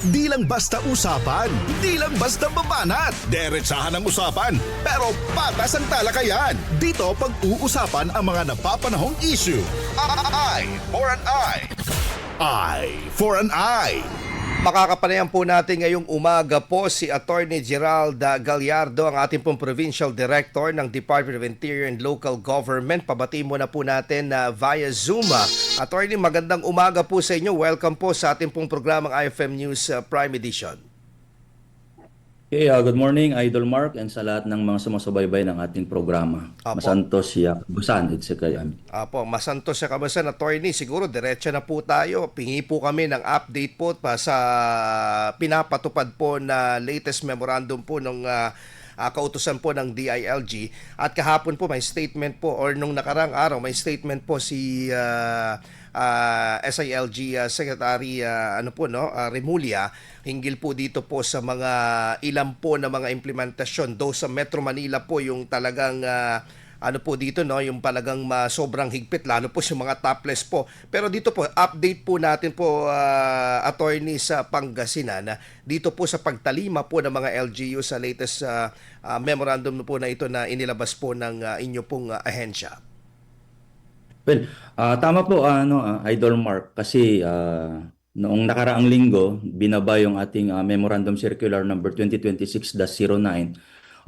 Di lang basta usapan, di lang basta babanat. Diretsahan ang usapan, pero patas ang talakayan. Dito pag-uusapan ang mga napapanahong issue. Eye for an eye. Eye for an eye. Makakapanayan po natin ngayong umaga po si Attorney Gerald Gallardo, ang ating pong Provincial Director ng Department of Interior and Local Government. Pabati muna po natin via Zoom. Attorney, magandang umaga po sa inyo. Welcome po sa ating pong programang IFM News Prime Edition. Okay, good morning Idol Mark and sa lahat ng mga sumusubaybay ng ating programa. Apo. Masantos siya, busan, it's kayami. Apo, masantos sa kabasan, Attorney. Siguro diretso na po tayo. Pingi po kami ng update po pa sa pinapatupad po na latest memorandum po ng kautusan po ng DILG. At kahapon po may statement po, or nung nakarang araw may statement po si SILG Secretary Remulla hinggil po dito po sa mga ilan po na mga implementasyon. Though sa Metro Manila po yung talagang yung talagang sobrang higpit, lalo po sa mga topless po. Pero dito po, update po natin po, Attorney, sa Pangasinan, dito po sa pagtalima po ng mga LGU sa latest memorandum po na ito na inilabas po ng inyo pong ahensya. Well, tama po Idol Mark kasi noong nakaraang linggo binaba yung ating Memorandum Circular number 2026-09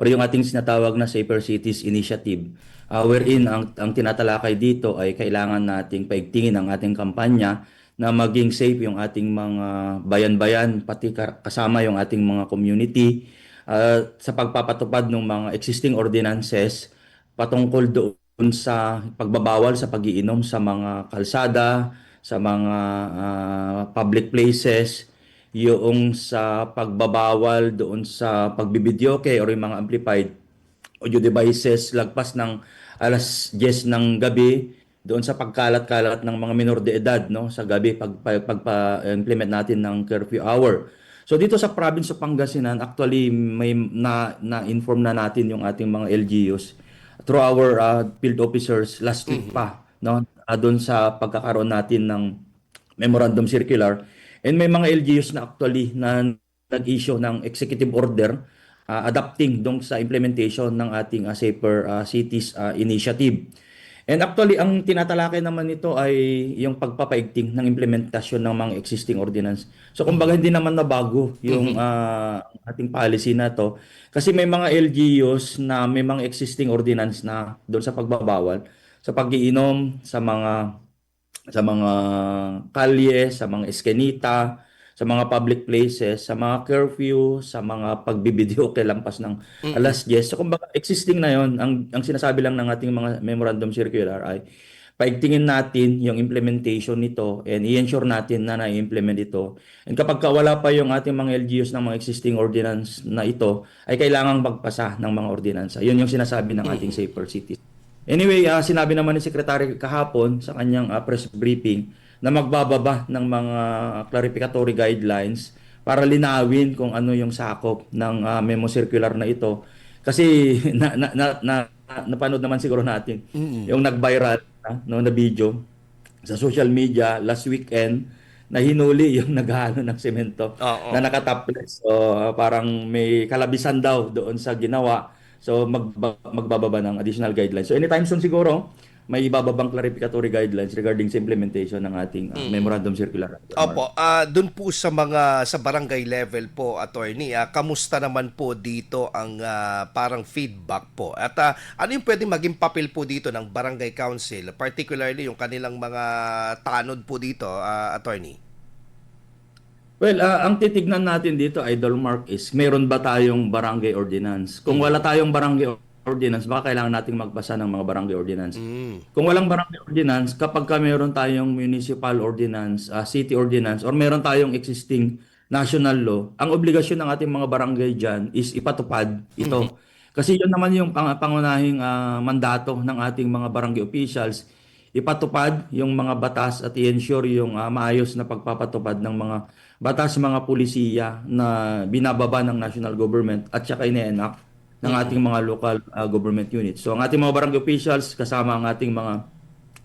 or yung ating sinatawag na Safer Cities Initiative, wherein ang tinatalakay dito ay kailangan nating paigtingin ang ating kampanya na maging safe yung ating mga bayan-bayan, pati kasama yung ating mga community sa pagpapatupad ng mga existing ordinances patungkol doon sa pagbabawal sa pag-iinom sa mga kalsada, sa mga public places, yung sa pagbabawal doon sa pagbibidyoke or yung mga amplified audio devices lagpas ng alas 10 ng gabi doon sa pagkalat-kalat ng mga minor de edad sa gabi pagpa-implement natin ng curfew hour. So dito sa province of Pangasinan, actually may na-inform na natin yung ating mga LGUs through our field officers last week pa doon sa pagkakaroon natin ng memorandum circular. And may mga LGUs na actually na nag-issue ng executive order adapting dong sa implementation ng ating Safer Cities Initiative. And actually, ang tinatalakay naman nito ay yung pagpapaigting ng implementasyon ng mga existing ordinance. So kumbaga hindi naman nabago yung ating policy na to. Kasi may mga LGUs na may mga existing ordinance na doon sa pagbabawal, sa pag-iinom, sa mga kalye, sa mga eskenita, sa mga public places, sa mga curfew, sa mga pagbibideo lampas ng alas 10. So kumbaga existing na yon. Ang sinasabi lang ng ating mga memorandum circular ay paigtingin natin yung implementation nito and i-ensure natin na na-implement ito. And kapag wala pa yung ating mga LGUs ng mga existing ordinance na ito, ay kailangang magpasa ng mga ordinansa. Yun yung sinasabi ng ating Safer Cities. Anyway, sinabi naman ni Secretary kahapon sa kanyang press briefing na magbababa ng mga clarificatory guidelines para linawin kung ano yung sakop ng memo circular na ito. Kasi napanood naman siguro natin yung nag-viral na video sa social media last weekend na hinuli yung naghahalo ng semento na nakataples. So parang may kalabisan daw doon sa ginawa. So magbababa ng additional guidelines. So anytime soon siguro, may ibababang clarificatory guidelines regarding sa implementation ng ating memorandum circular. Opo, doon po sa barangay level po, Attorney, kamusta naman po dito ang parang feedback po? At ano yung pwedeng maging papel po dito ng barangay council, particularly yung kanilang mga tanod po dito, Attorney? Well, ang titignan natin dito, Idol Mark, is meron ba tayong barangay ordinance? Kung wala tayong barangay ordinance, baka kailangan nating magpasa ng mga barangay ordinance. Kung walang barangay ordinance, kapag meron tayong municipal ordinance, city ordinance, or meron tayong existing national law, ang obligasyon ng ating mga barangay dyan is ipatupad ito. Kasi yun naman yung pangunahing mandato ng ating mga barangay officials, ipatupad yung mga batas at i-ensure yung maayos na pagpapatupad ng mga batas, mga pulisiya na binababa ng national government at saka ine-enact ng ating mga local government units. So ang ating mga barangay officials kasama ang ating mga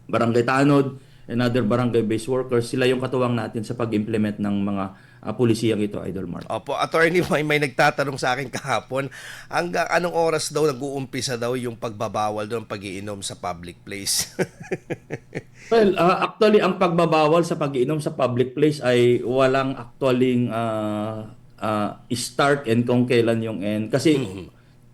barangay tanod and other barangay-based workers, sila yung katuwang natin sa pag-implement ng mga pulisiyang ito, Idol Mark. Opo, attorney, may nagtatanong sa akin kahapon, hanggang anong oras daw nag-uumpisa daw yung pagbabawal doon pag-iinom sa public place? Well, actually, ang pagbabawal sa pag-iinom sa public place ay walang actualing start and kung kailan yung end. Kasi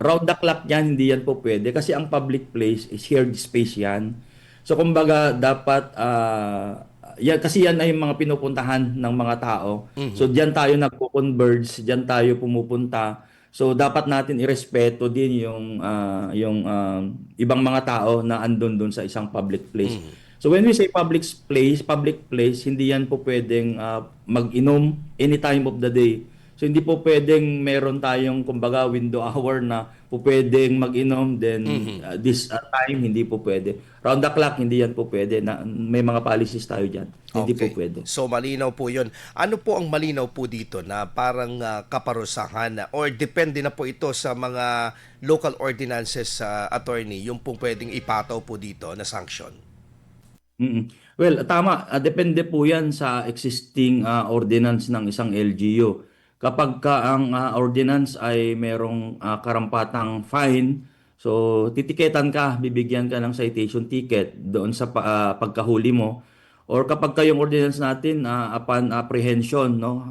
round the clock yan, hindi yan po pwede. Kasi ang public place is shared space yan. So, kumbaga, dapat, yan, kasi yan ay yung mga pinupuntahan ng mga tao. So, diyan tayo nagko-converge, diyan tayo pumupunta. So, dapat natin irespeto din yung ibang mga tao na andun dun sa isang public place. So when we say public place, hindi yan po pwedeng mag-inom any time of the day. So hindi po pwedeng meron tayong kumbaga window hour na po pwedeng mag-inom, then this time hindi po pwede. Round the clock hindi yan po pwede. May mga policies tayo diyan. Hindi po pwede. So malinaw po 'yon. Ano po ang malinaw po dito na parang kaparusahan or depende na po ito sa mga local ordinances, attorney, yung pong pwedeng ipataw po dito na sanction? Well, tama. Depende po yan sa existing ordinance ng isang LGU. Kapag ang ordinance ay merong karampatang fine, so titiketan ka, bibigyan ka ng citation ticket doon sa pagkahuli mo. Or kapag yung ordinance natin, upon apprehension, no,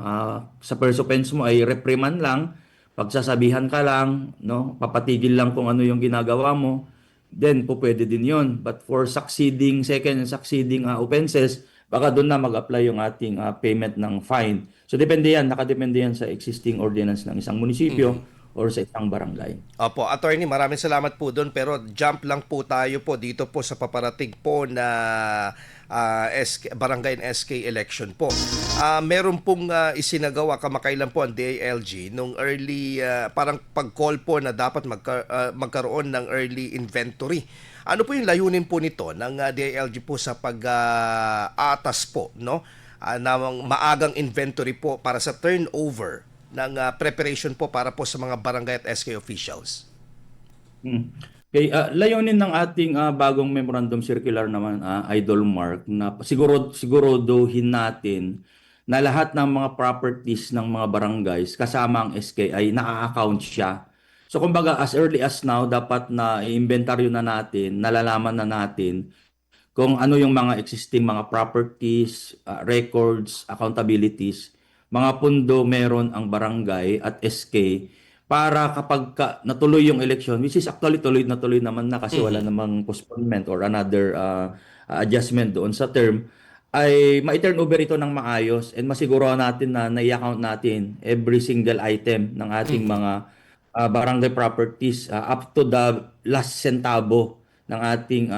sa first offense mo ay reprimand lang, pagsasabihan ka lang, no, papatigil lang kung ano yung ginagawa mo, then po pwede din yon. But for succeeding, second and succeeding offenses, baka doon na mag-apply yung ating payment ng fine. So depende yan, nakadepende yan sa existing ordinance ng isang munisipyo or sa isang barangay. Opo, attorney, maraming salamat po doon, pero jump lang po tayo po dito po sa paparating po na barangay and SK election po. Meron pong isinagawa kamakailan po ang DILG nung early, parang pag-call po na dapat magkaroon ng early inventory. Ano po yung layunin po nito ng DILG po sa pag-atas po, no? Na maagang inventory po para sa turnover ng preparation po para po sa mga barangay at SK officials? Okay, layunin ng ating bagong memorandum circular naman, Idol Mark, na siguraduhin natin na lahat ng mga properties ng mga barangays kasama ang SK ay naka-account siya. So kumbaga as early as now, dapat na i-inventaryo na natin, nalalaman na natin kung ano yung mga existing mga properties, records, accountabilities, mga pundo meron ang barangay at SK para kapag natuloy yung election, which is actually tuloy naman na kasi wala namang postponement or another adjustment doon sa term, ay ma-turn over ito ng maayos and masiguro natin na nai-account natin every single item ng ating mga barangay properties up to the last centavo ng ating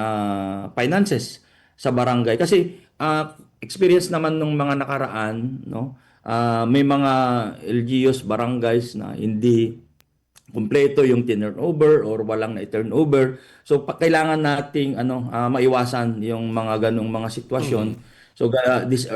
finances sa barangay. Kasi experience naman ng mga nakaraan, no? May mga LGUs, barangays na hindi kumpleto yung turnover or walang na-turnover. So kailangan nating maiwasan yung mga ganung mga sitwasyon. So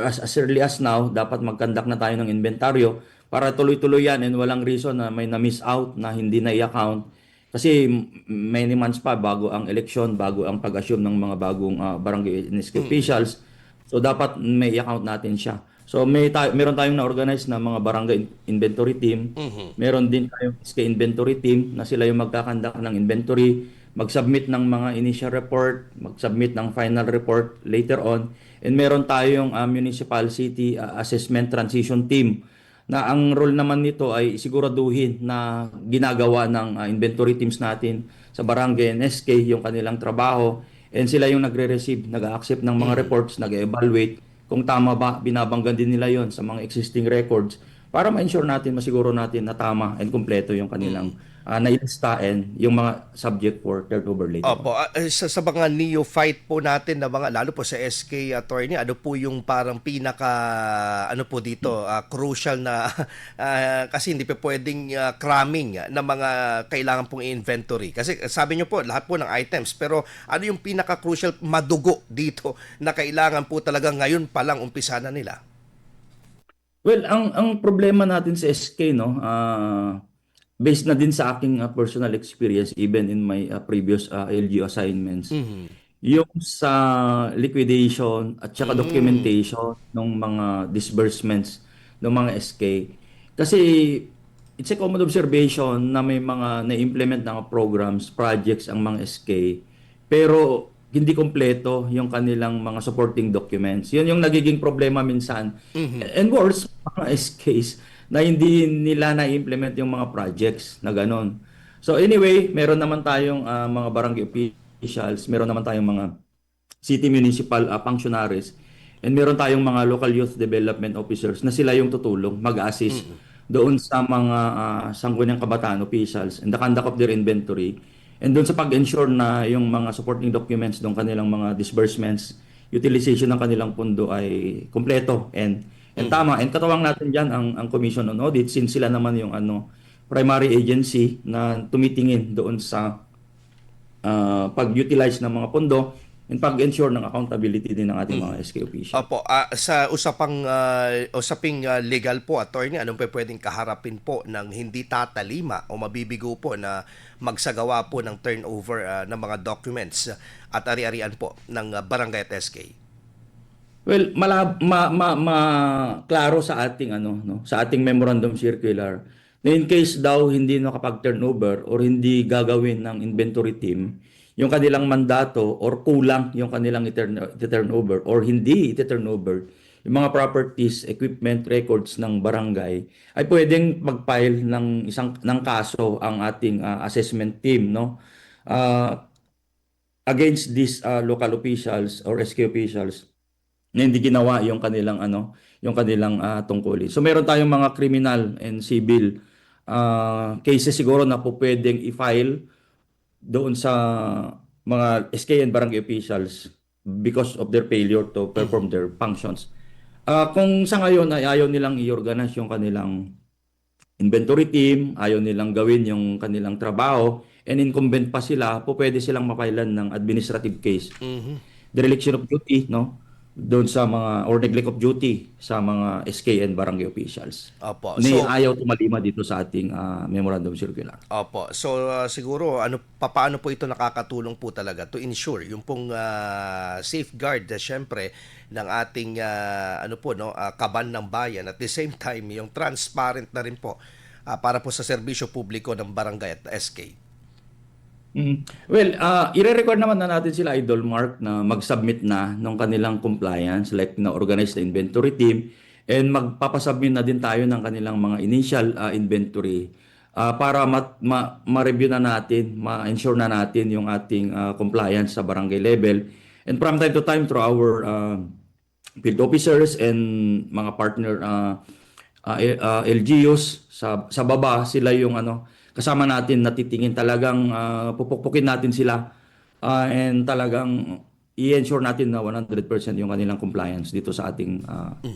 as early as now, dapat mag-conduct na tayo ng inventaryo para tuloy-tuloy yan and walang reason na may na-miss out na hindi na i-account. Kasi many months pa bago ang election, bago ang pag-assume ng mga bagong barangay SK officials. So dapat may i-account natin siya. So meron tayong na-organize na mga barangay inventory team. Meron din tayong SK inventory team na sila yung magkakandak ng inventory, mag-submit ng mga initial report, mag-submit ng final report later on. And meron tayong municipal city assessment transition team na ang role naman nito ay siguraduhin na ginagawa ng inventory teams natin sa barangay and SK yung kanilang trabaho and sila yung nagre-receive, nag-accept ng mga reports, nag-evaluate kung tama ba, binabanggan din nila yon sa mga existing records para ma-ensure natin, masiguro natin na tama and kumpleto yung kanilang nailistahin yung mga subject for turnover later. Opo, sa mga neophyte po natin na mga, lalo po sa SK, attorney, ano po yung parang pinaka, ano po dito, crucial na, kasi hindi pa pwedeng cramming na mga kailangan pong inventory. Kasi sabi nyo po, lahat po ng items, pero ano yung pinaka-crucial madugo dito na kailangan po talaga ngayon pa lang umpisa na nila? Well, ang problema natin sa SK, no, based na din sa aking personal experience even in my previous LGU assignments. Yung sa liquidation at saka documentation ng mga disbursements ng mga SK. Kasi it's a common observation na may mga na-implement na programs, projects ang mga SK, pero hindi kompleto yung kanilang mga supporting documents. Yun yung nagiging problema minsan. And worse, mga SKs na hindi nila na-implement yung mga projects na ganon. So anyway, meron naman tayong mga barangay officials, meron naman tayong mga city municipal functionaries, and meron tayong mga local youth development officers na sila yung tutulong, mag-assist doon sa mga sangguniang kabataan officials in the conduct of their inventory, and doon sa pag-ensure na yung mga supporting documents ng kanilang mga disbursements, utilization ng kanilang pondo ay kumpleto and tama. And katawang natin diyan ang Commission on Audit, since sila naman yung primary agency na tumitingin doon sa pag-utilize ng mga pondo and pag-ensure ng accountability din ng ating mga SK officials. Opo, sa usaping legal po, attorney, anong pwedeng kaharapin po ng hindi tatalima o mabibigo po na magsagawa po ng turnover ng mga documents at ari-arian po ng barangay at SK? Well, klaro sa ating sa ating memorandum circular na in case daw hindi nakapag-turnover or hindi gagawin ng inventory team yung kanilang mandato or kulang yung kanilang turnover or hindi turnover yung mga properties, equipment, records ng barangay, ay pwedeng mag-file ng kaso ang ating assessment team against these local officials or SK officials na hindi ginawa yung kanilang tungkulin. So meron tayong mga criminal and civil cases siguro na po pwedeng i-file doon sa mga SK and barangay officials because of their failure to perform their functions. Kung sa ngayon ay ayaw nilang i-organize yung kanilang inventory team, ayaw nilang gawin yung kanilang trabaho, and incumbent pa sila, po pwede silang mapailan ng administrative case. Dereliction of duty, doon sa mga, or neglect of duty sa mga SK and barangay officials. Opo. So, ayaw tumalima dito sa ating memorandum circular. Opo. So siguro paano po ito nakakatulong po talaga to ensure yung pong safeguard syempre ng ating kaban ng bayan, at the same time yung transparent na rin po para po sa serbisyo publiko ng barangay at SK. Well, i-record naman na natin sila, Idol Mark, na mag-submit na ng kanilang compliance, like na organize the inventory team, and magpapasubmit na din tayo ng kanilang mga initial inventory para ma-review na natin, ma-ensure na natin yung ating compliance sa barangay level. And from time to time through our field officers and mga partner LGUs sa baba, sila yung kasama natin, natitingin talagang pupukpukin natin sila and talagang i-ensure natin na 100% yung kanilang compliance dito sa ating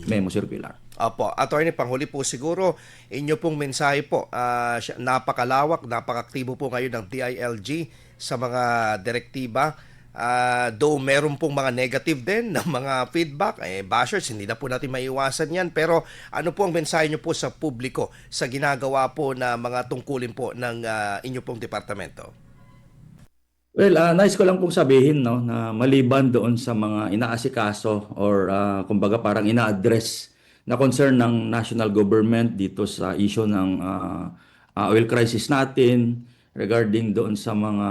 memo circular. Opo. Attorney, panghuli po siguro, inyo pong mensahe po, napakalawak, napakaktibo po ngayon ng DILG sa mga direktiba. Though meron pong mga negative din na mga feedback, bashers, hindi na po natin maiwasan yan. Pero ano po ang mensahe nyo po sa publiko sa ginagawa po na mga tungkulin po ng inyo pong departamento? Well, nice ko lang pong sabihin na maliban doon sa mga inaasikaso or kumbaga parang ina-address na concern ng national government dito sa issue ng oil crisis natin, regarding doon sa mga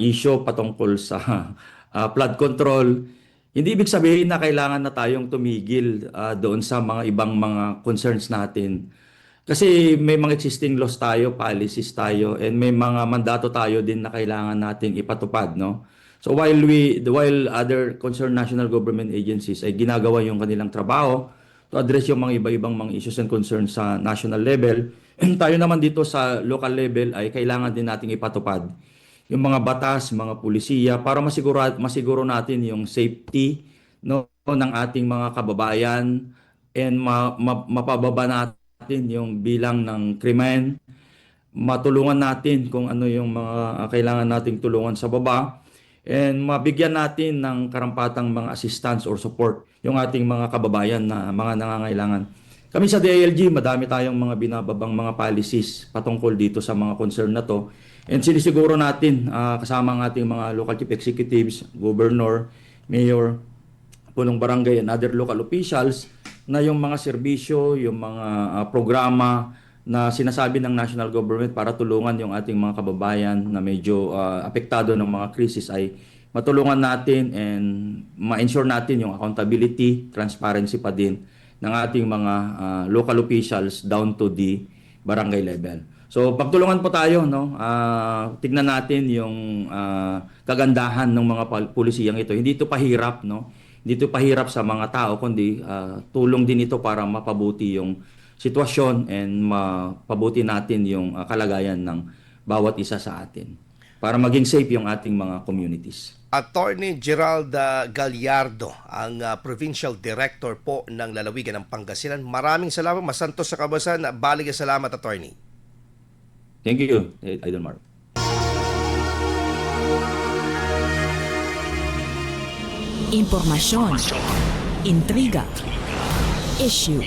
issue patungkol sa flood control, hindi ibig sabihin na kailangan na tayong tumigil doon sa mga ibang mga concerns natin. Kasi may mga existing laws tayo, policies tayo, and may mga mandato tayo din na kailangan nating ipatupad, So while other concerned national government agencies ay ginagawa yung kanilang trabaho to address yung mga iba-ibang mga issues and concerns sa national level, tayo naman dito sa local level ay kailangan din nating ipatupad yung mga batas, mga pulisiya para masiguro natin yung safety ng ating mga kababayan, and mapababa natin yung bilang ng krimen, matulungan natin kung ano yung mga kailangan nating tulungan sa baba, and mabigyan natin ng karampatang mga assistance or support yung ating mga kababayan na mga nangangailangan. Kami sa DILG, madami tayong mga binababang mga policies patungkol dito sa mga concern na to. And sinisiguro natin kasama ang ating mga local chief executives, governor, mayor, punong barangay, and other local officials na yung mga serbisyo, yung mga programa na sinasabi ng national government para tulungan yung ating mga kababayan na medyo apektado ng mga krisis ay matulungan natin and ma-ensure natin yung accountability, transparency pa din ng ating mga local officials down to the barangay level. So pagtulungan po tayo, no? Tignan natin yung kagandahan ng mga pulisiyang ito. Hindi ito pahirap, no? Hindi ito pahirap sa mga tao, kundi tulong din ito para mapabuti yung sitwasyon and mapabuti natin yung kalagayan ng bawat isa sa atin para maging safe yung ating mga communities. Attorney Gerald Gallardo, ang Provincial Director po ng Lalawigan ng Pangasinan. Maraming salamat, masantos sa kabasan. Balig salamat, Attorney. Thank you, Idol Mark. Impormasyon, intriga, issue,